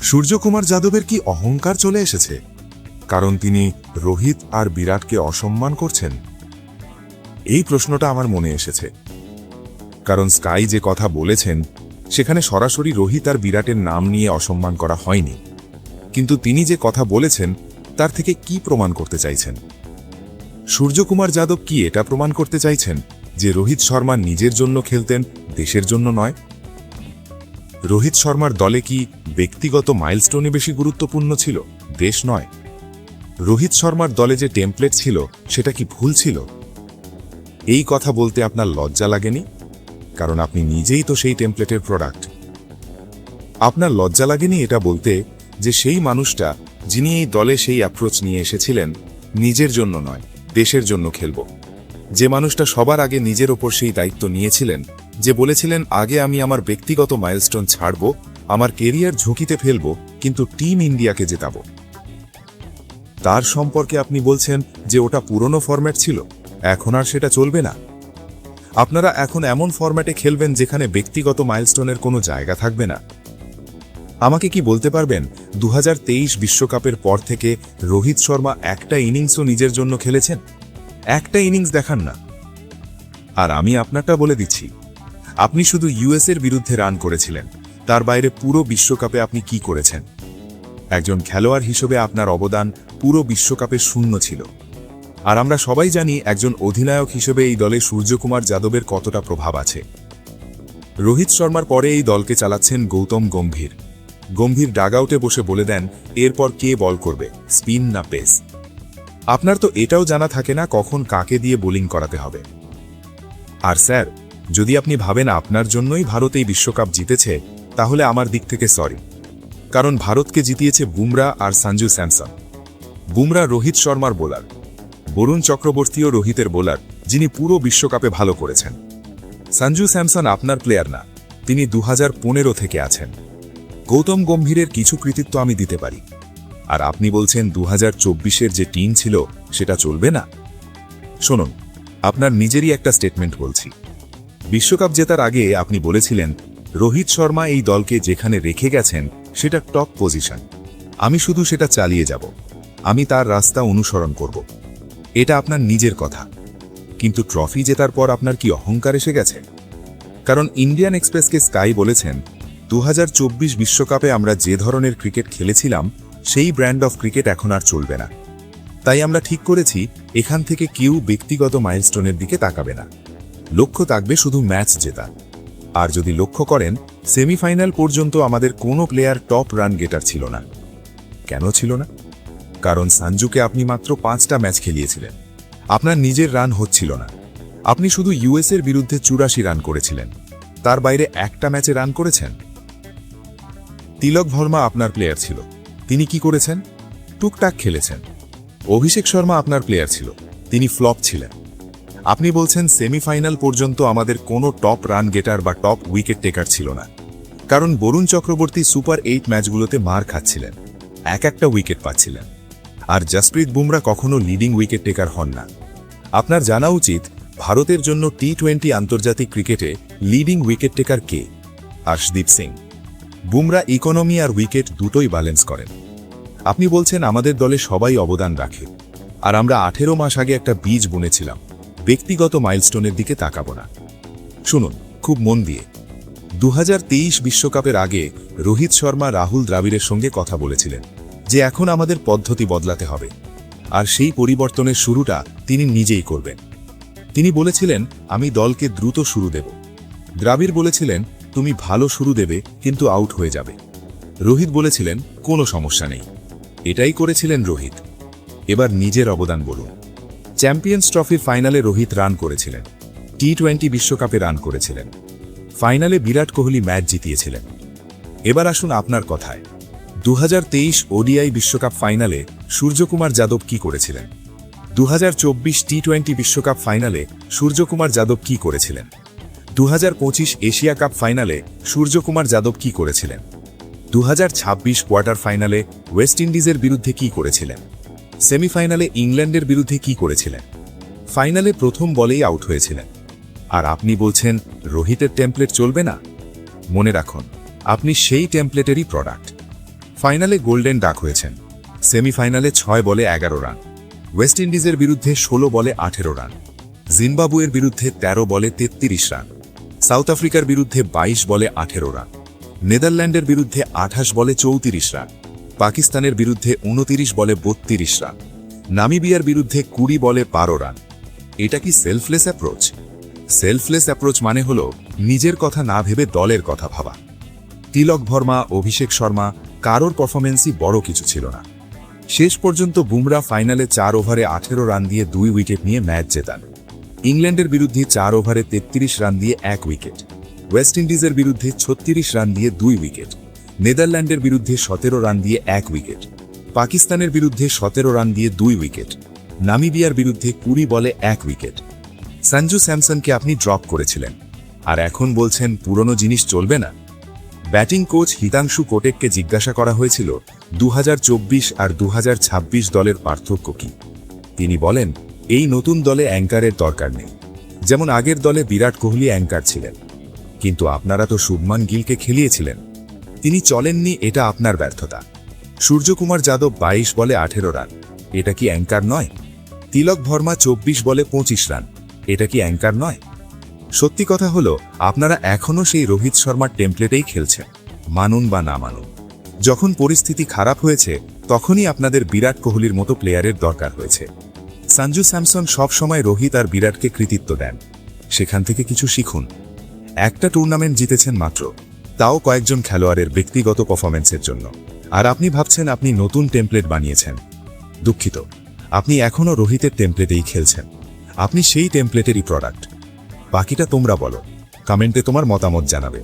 সূর্যকুমার যাদবের কি অহংকার চলে এসেছে, কারণ তিনি রোহিত আর বিরাটকে অসম্মান করছেন? এই প্রশ্নটা আমার মনে এসেছে, কারণ স্কাই যে কথা বলেছেন সেখানে সরাসরি রোহিত আর বিরাটের নাম নিয়ে অসম্মান করা হয়নি, কিন্তু তিনি যে কথা বলেছেন তার থেকে কি প্রমাণ করতে চাইছেন? সূর্যকুমার যাদব কি এটা প্রমাণ করতে চাইছেন যে রোহিত শর্মা নিজের জন্য খেলতেন, দেশের জন্য নয়? রোহিত শর্মার দলে কি ব্যক্তিগত মাইলস্টোনে বেশি গুরুত্বপূর্ণ ছিল, দেশ নয়? রোহিত শর্মার দলে যে টেমপ্লেট ছিল সেটা কি ভুল ছিল? এই কথা বলতে আপনার লজ্জা লাগেনি? কারণ আপনি নিজেই তো সেই টেমপ্লেটের প্রোডাক্ট। আপনার লজ্জা লাগেনি এটা বলতে যে সেই মানুষটা যিনি এই দলে সেই অ্যাপ্রোচ নিয়ে এসেছিলেন, নিজের জন্য নয়, দেশের জন্য খেলব, যে মানুষটা সবার আগে নিজের ওপর সেই দায়িত্ব নিয়েছিলেন, যে বলেছিলেন আগে আমি আমার ব্যক্তিগত মাইলস্টোন ছাড়ব, আমার কেরিয়ার ঝুঁকিতে ফেলব, কিন্তু টিম ইন্ডিয়াকে জেতাব, তার সম্পর্কে আপনি বলছেন যে ওটা পুরনো ফরম্যাট ছিল, এখন আর সেটা চলবে না? আপনারা এখন এমন ফরম্যাটে খেলবেন যেখানে ব্যক্তিগত মাইলস্টোনের কোনো জায়গা থাকবে না? আমাকে কি বলতে পারবেন 2023 বিশ্বকাপের পর থেকে রোহিত শর্মা একটা ইনিংসও নিজের জন্য খেলেছেন? একটা ইনিংস দেখান না। আর আমি আপনারটা বলে দিচ্ছি, আপনি শুধু ইউএসের বিরুদ্ধে রান করেছিলেন, তার বাইরে পুরো বিশ্বকাপে আপনি কি করেছেন? একজন খেলোয়াড় হিসেবে আপনার অবদান পুরো বিশ্বকাপে শূন্য ছিল। আর আমরা সবাই জানি একজন অধিনায়ক হিসেবে এই দলে সূর্যকুমার যাদবের কতটা প্রভাব আছে। রোহিত শর্মার পরে এই দলকে চালাচ্ছেন গৌতম গম্ভীর। গম্ভীর ডাগআউটে বসে বলে দেন এরপর কে বল করবে, স্পিন না পেস। আপনার তো এটাও জানা থাকে না কখন কাকে দিয়ে বোলিং করাতে হবে। আর স্যার, যদি আপনি ভাবেন আপনার জন্যই ভারত এই বিশ্বকাপ জিতেছে, তাহলে আমার দিক থেকে সরি, কারণ ভারতকে জিতিয়েছে বুমরা আর সঞ্জু স্যামসন। বুমরা রোহিত শর্মার বোলার, বরুণ চক্রবর্তীও রোহিতের বোলার, যিনি পুরো বিশ্বকাপে ভালো করেছেন। সঞ্জু স্যামসন আপনার প্লেয়ার না, তিনি 2015 থেকে আছেন। গৌতম গম্ভীরের কিছু কৃতিত্ব আমি দিতে পারি, আর আপনি বলছেন 2024-এর যে টিম ছিল সেটা চলবে না? শুনুন, আপনার নিজেরই একটা স্টেটমেন্ট বলছি। বিশ্বকাপ জেতার আগে আপনি বলেছিলেন রোহিত শর্মা এই দলকে যেখানে রেখে গেছেন সেটা টপ পজিশন, আমি শুধু সেটা চালিয়ে যাব, আমি তার রাস্তা অনুসরণ করব। এটা আপনার নিজের কথা, কিন্তু ট্রফি জেতার পর আপনার কি অহংকার এসে গেছে? কারণ ইন্ডিয়ান এক্সপ্রেসকে স্কাই বলেছেন 2024 বিশ্বকাপে আমরা যে ধরনের ক্রিকেট খেলেছিলাম সেই ব্র্যান্ড অফ ক্রিকেট এখন আর চলবে না। তাই আমরা ঠিক করেছি এখান থেকে কেউ ব্যক্তিগত মাইলস্টোনের দিকে তাকাবে না, লক্ষ্য থাকবে শুধু ম্যাচ জেতা। আর যদি লক্ষ্য করেন, সেমিফাইনাল পর্যন্ত আমাদের কোনো প্লেয়ার টপ রান গেটার ছিল না। কেন ছিল না? কারণ সঞ্জুকে আপনি মাত্র 5টা ম্যাচ খেলিয়েছিলেন, আপনার নিজের রান হচ্ছিল না। আপনি শুধু ইউএসের বিরুদ্ধে 84 রান করেছিলেন, তার বাইরে একটা ম্যাচে রান করেছেন। তিলক ভার্মা আপনার প্লেয়ার ছিল, তিনি কি করেছেন? টুকটাক খেলেছেন। অভিষেক শর্মা আপনার প্লেয়ার ছিল, তিনি ফ্লপ ছিলেন। আপনি বলছেন সেমিফাইনাল পর্যন্ত আমাদের কোনো টপ রান গেটার বা টপ উইকেট টেকার ছিল না, কারণ বরুণ চক্রবর্তী সুপার 8 ম্যাচগুলোতে মার খাচ্ছিলেন, একটা উইকেট পাচ্ছিলেন। আর জসপ্রীত বুমরা কখনো লিডিং উইকেট টেকার হন না। আপনার জানা উচিত ভারতের জন্য টি-20 আন্তর্জাতিক ক্রিকেটে লিডিং উইকেট টেকার কে? আর্শদীপ সিং। বুমরা ইকোনমি আর উইকেট দুটোই ব্যালেন্স করেন। আপনি বলছেন আমাদের দলে সবাই অবদান রাখে, আর আমরা 18 মাস আগে একটা বীজ বুনেছিলাম, ব্যক্তিগত মাইলস্টোনের দিকে তাকাবো না। শুনুন খুব মন দিয়ে, 2023 বিশ্বকাপের আগে রোহিত শর্মা রাহুল দ্রাবিড়ের সঙ্গে কথা বলেছিলেন যে এখন আমাদের পদ্ধতি বদলাতে হবে, আর সেই পরিবর্তনের শুরুটা তিনি নিজেই করবেন। তিনি বলেছিলেন আমি দলকে দ্রুত শুরু দেব। দ্রাবিড় বলেছিলেন তুমি ভালো শুরু দেবে কিন্তু আউট হয়ে যাবে। রোহিত বলেছিলেন কোনো সমস্যা নেই। এটাই করেছিলেন রোহিত। এবার নিজের অবদান বলুন। চ্যাম্পিয়ন্স ট্রফির ফাইনালে রোহিত রান করেছিলেন, টি-20 বিশ্বকাপে রান করেছিলেন, ফাইনালে বিরাট কোহলি ম্যাচ জিতিয়েছিলেন। এবার আসুন আপনার কথায়, 2023 ওডিআই বিশ্বকাপ ফাইনালে সূর্যকুমার যাদব কি করেছিলেন? 2024 টি-20 বিশ্বকাপ ফাইনালে সূর্যকুমার যাদব কি করেছিলেন? 2025 এশিয়া কাপ ফাইনালে সূর্যকুমার যাদব কি করেছিলেন? 2026 কোয়ার্টার ফাইনালে ওয়েস্ট ইন্ডিজের বিরুদ্ধে কি করেছিলেন? সেমিফাইনালে ইংল্যান্ডের বিরুদ্ধে কি করেছিলেন? ফাইনালে প্রথম বলেই আউট হয়েছিলেন। আর আপনি বলছেন রোহিতের টেমপ্লেট চলবে না? মনে রাখুন, আপনি সেই টেমপ্লেটেরই প্রোডাক্ট। ফাইনালে গোল্ডেন ডাক হয়েছেন। সেমিফাইনালে 6 বলে 11 রান, ওয়েস্ট ইন্ডিজের বিরুদ্ধে 16 বলে 18 রান, জিম্বাবুয়ের বিরুদ্ধে 13 বলে 33 রান, সাউথ আফ্রিকার বিরুদ্ধে 22 বলে 18 রান, নেদারল্যান্ডের বিরুদ্ধে 28 বলে 34 রান, পাকিস্তানের বিরুদ্ধে 29 বলে 32 রান, নামিবিয়ার বিরুদ্ধে 20 বলে 12 রান। এটা কি সেলফলেস অ্যাপ্রোচ? সেলফলেস অ্যাপ্রোচ মানে হলো নিজের কথা না ভেবে দলের কথা ভাবা। তিলক ভর্মা, অভিষেক শর্মা কারোর পারফরমেন্সই বড় কিছু ছিল না। শেষ পর্যন্ত বুমরা ফাইনালে 4 ওভারে 18 রান দিয়ে 2 উইকেট নিয়ে ম্যাচ জেতান। ইংল্যান্ডের বিরুদ্ধে 4 ওভারে 33 রান দিয়ে 1 উইকেট, ওয়েস্ট ইন্ডিজের বিরুদ্ধে 36 রান দিয়ে 2 উইকেট, নেদারল্যান্ডের বিরুদ্ধে 17 রান দিয়ে 1 উইকেট, পাকিস্তানের বিরুদ্ধে 17 রান দিয়ে 2 উইকেট, নামিবিয়ার বিরুদ্ধে 20 বলে 1 উইকেট। সঞ্জু স্যামসনকে আপনি ড্রপ করেছিলেন, আর এখন বলছেন পুরনো জিনিস চলবে না। ব্যাটিং কোচ হিতাংশু কোটেককে জিজ্ঞাসা করা হয়েছিল 2024 আর 2026 দলের পার্থক্য কি। তিনি বলেন, এই নতুন দলে অ্যাঙ্কারের দরকার নেই। যেমন আগের দলে বিরাট কোহলি অ্যাঙ্কার ছিলেন, কিন্তু আপনারা তো শুভমান গিলকে খেলিয়েছিলেন। তিনি চলেননি, এটা আপনার ব্যর্থতা। সূর্যকুমার যাদব 22 বলে 18 রান, এটা কি অ্যাঙ্কার নয়? তিলক ভর্মা 24 বলে 25 রান, এটা কি অ্যাঙ্কার নয়? সত্যি কথা হলো, আপনারা এখনও সেই রোহিত শর্মার টেমপ্লেটেই খেলছেন, মানুন বা না মানুন। যখন পরিস্থিতি খারাপ হয়েছে তখনই আপনাদের বিরাট কোহলির মতো প্লেয়ারের দরকার হয়েছে। সঞ্জু স্যামসন সবসময় রোহিত আর বিরাটকে কৃতিত্ব দেন, সেখান থেকে কিছু শিখুন। একটা টুর্নামেন্ট জিতেছেন মাত্র, তাও কয়েকজন খেলোয়াড়ের ব্যক্তিগত পারফরমেন্সের জন্য, আর আপনি ভাবছেন আপনি নতুন টেমপ্লেট বানিয়েছেন। দুঃখিত, আপনি এখনও রোহিতের টেমপ্লেটেই খেলছেন। আপনি সেই টেমপ্লেটেরই প্রোডাক্ট। বাকিটা তোমরা বলো, কমেন্টে তোমার মতামত জানাবে।